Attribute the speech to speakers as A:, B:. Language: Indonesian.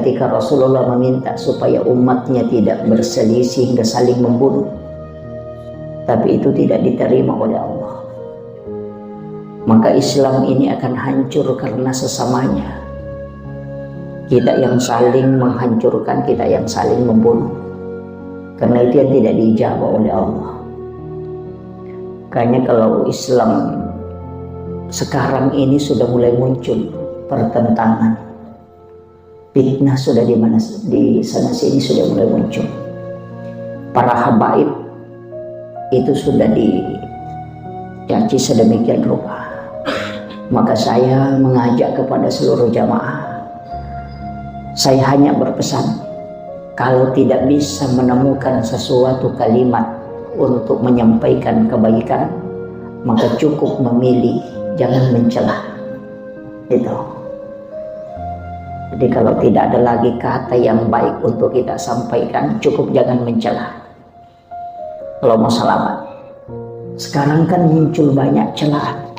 A: ketika Rasulullah meminta supaya umatnya tidak berselisih hingga saling membunuh, tapi itu tidak diterima oleh Allah. Maka Islam ini akan hancur karena sesamanya. Kita yang saling menghancurkan, kita yang saling membunuh. Karena itu yang tidak diijabah oleh Allah. Makanya kalau Islam sekarang ini sudah mulai muncul pertentangan, fitnah sudah di sana sini sudah mulai muncul. Para habaib itu sudah dicaci sedemikian rupa. Maka saya mengajak kepada seluruh jamaah, saya hanya berpesan, kalau tidak bisa menemukan sesuatu kalimat untuk menyampaikan kebaikan, maka cukup memilih, jangan mencela. Itu. Jadi kalau tidak ada lagi kata yang baik untuk kita sampaikan, cukup jangan mencela. Kalau mau selamat. Sekarang kan muncul banyak celaan.